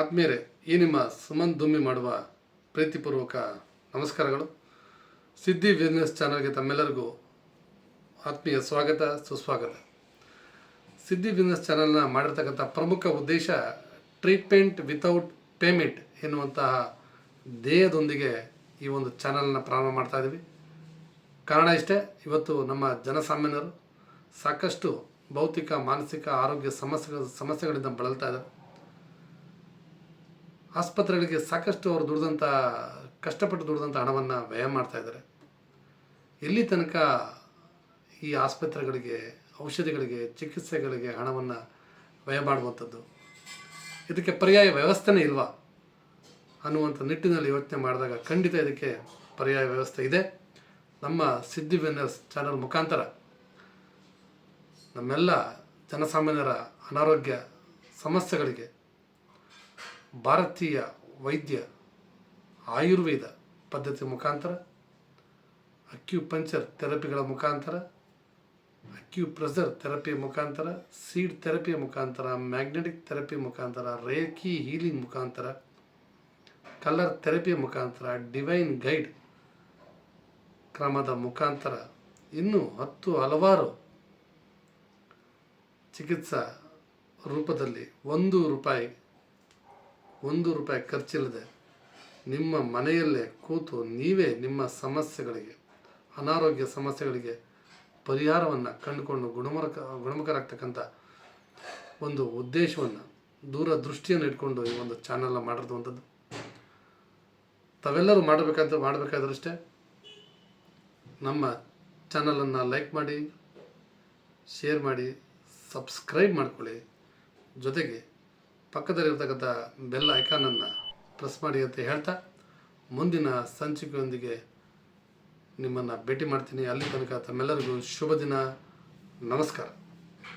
ಆತ್ಮೀಯರೇ, ಈ ನಿಮ್ಮ ಸುಮನ್ ದುಮ್ಮಿ ಮಾಡುವ ಪ್ರೀತಿಪೂರ್ವಕ ನಮಸ್ಕಾರಗಳು. ಸಿದ್ಧಿ ಬಿಸ್ನೆಸ್ ಚಾನಲ್ಗೆ ತಮ್ಮೆಲ್ಲರಿಗೂ ಆತ್ಮೀಯ ಸ್ವಾಗತ, ಸುಸ್ವಾಗತ. ಸಿದ್ಧಿ ಬಿಸ್ನೆಸ್ ಚಾನಲ್ನ ಮಾಡಿರ್ತಕ್ಕಂಥ ಪ್ರಮುಖ ಉದ್ದೇಶ ಟ್ರೀಟ್ಮೆಂಟ್ ವಿತೌಟ್ ಪೇಮೆಂಟ್ ಎನ್ನುವಂತಹ ಧ್ಯೇಯದೊಂದಿಗೆ ಈ ಒಂದು ಚಾನಲ್ನ ಪ್ರಾರಂಭ ಮಾಡ್ತಾ ಇದ್ದೀವಿ. ಕಾರಣ ಇಷ್ಟೇ, ಇವತ್ತು ನಮ್ಮ ಜನಸಾಮಾನ್ಯರು ಸಾಕಷ್ಟು ಭೌತಿಕ ಮಾನಸಿಕ ಆರೋಗ್ಯ ಸಮಸ್ಯೆಗಳಿಂದ ಬಳಲ್ತಾ ಇದ್ದಾರೆ. ಆಸ್ಪತ್ರೆಗಳಿಗೆ ಸಾಕಷ್ಟು ಅವರು ಕಷ್ಟಪಟ್ಟು ದುಡಿದಂಥ ಹಣವನ್ನು ವ್ಯಯ ಮಾಡ್ತಾ ಇದ್ದಾರೆ. ಎಲ್ಲಿ ತನಕ ಈ ಆಸ್ಪತ್ರೆಗಳಿಗೆ, ಔಷಧಿಗಳಿಗೆ, ಚಿಕಿತ್ಸೆಗಳಿಗೆ ಹಣವನ್ನು ವ್ಯಯ ಮಾಡುವಂಥದ್ದು, ಇದಕ್ಕೆ ಪರ್ಯಾಯ ವ್ಯವಸ್ಥೆನೇ ಇಲ್ವಾ ಅನ್ನುವಂಥ ನಿಟ್ಟಿನಲ್ಲಿ ಯೋಚನೆ ಮಾಡಿದಾಗ ಖಂಡಿತ ಇದಕ್ಕೆ ಪರ್ಯಾಯ ವ್ಯವಸ್ಥೆ ಇದೆ. ನಮ್ಮ ಸಿದ್ಧಿ ಬಿಸ್ನೆಸ್ ಚಾನಲ್ ಮುಖಾಂತರ ನಮ್ಮೆಲ್ಲ ಜನಸಾಮಾನ್ಯರ ಅನಾರೋಗ್ಯ ಸಮಸ್ಯೆಗಳಿಗೆ ಭಾರತೀಯ ವೈದ್ಯ ಆಯುರ್ವೇದ ಪದ್ಧತಿ ಮುಖಾಂತರ, ಅಕ್ಯುಪಂಕ್ಚರ್ ಥೆರಪಿಗಳ ಮುಖಾಂತರ, ಅಕ್ಯುಪ್ರೆಷರ್ ಥೆರಪಿಯ ಮುಖಾಂತರ, ಸೀಡ್ ಥೆರಪಿಯ ಮುಖಾಂತರ, ಮ್ಯಾಗ್ನೆಟಿಕ್ ಥೆರಪಿ ಮುಖಾಂತರ, ರೇಖಿ ಹೀಲಿಂಗ್ ಮುಖಾಂತರ, ಕಲರ್ ಥೆರಪಿಯ ಮುಖಾಂತರ, ಡಿವೈನ್ ಗೈಡ್ ಕ್ರಮದ ಮುಖಾಂತರ ಇನ್ನೂ ಹಲವಾರು ಚಿಕಿತ್ಸಾ ರೂಪದಲ್ಲಿ ಒಂದು ರೂಪಾಯಿ ಖರ್ಚಿಲ್ಲದೆ ನಿಮ್ಮ ಮನೆಯಲ್ಲೇ ಕೂತು ನೀವೇ ನಿಮ್ಮ ಸಮಸ್ಯೆಗಳಿಗೆ, ಅನಾರೋಗ್ಯ ಸಮಸ್ಯೆಗಳಿಗೆ ಪರಿಹಾರವನ್ನು ಕಂಡುಕೊಂಡು ಗುಣಮುಖರಾಗ್ತಕ್ಕಂಥ ಒಂದು ಉದ್ದೇಶವನ್ನು, ದೂರದೃಷ್ಟಿಯನ್ನು ಇಟ್ಕೊಂಡು ಈ ಒಂದು ಚಾನಲ್ನ ಮಾಡಿರುವಂಥದ್ದು. ತಾವೆಲ್ಲರೂ ಮಾಡಬೇಕಾದ್ರಷ್ಟೇ ನಮ್ಮ ಚಾನಲನ್ನು ಲೈಕ್ ಮಾಡಿ, ಶೇರ್ ಮಾಡಿ, ಸಬ್ಸ್ಕ್ರೈಬ್ ಮಾಡ್ಕೊಳ್ಳಿ. ಜೊತೆಗೆ ಪಕ್ಕದಲ್ಲಿರ್ತಕ್ಕಂಥ ಬೆಲ್ ಐಕಾನನ್ನು ಪ್ರೆಸ್ ಮಾಡಿ ಅಂತ ಹೇಳ್ತಾ, ಮುಂದಿನ ಸಂಚಿಕೆಯೊಂದಿಗೆ ನಿಮ್ಮನ್ನು ಭೇಟಿ ಮಾಡ್ತೀನಿ. ಅಲ್ಲಿ ತನಕ ತಮ್ಮೆಲ್ಲರಿಗೂ ಶುಭ ದಿನ. ನಮಸ್ಕಾರ.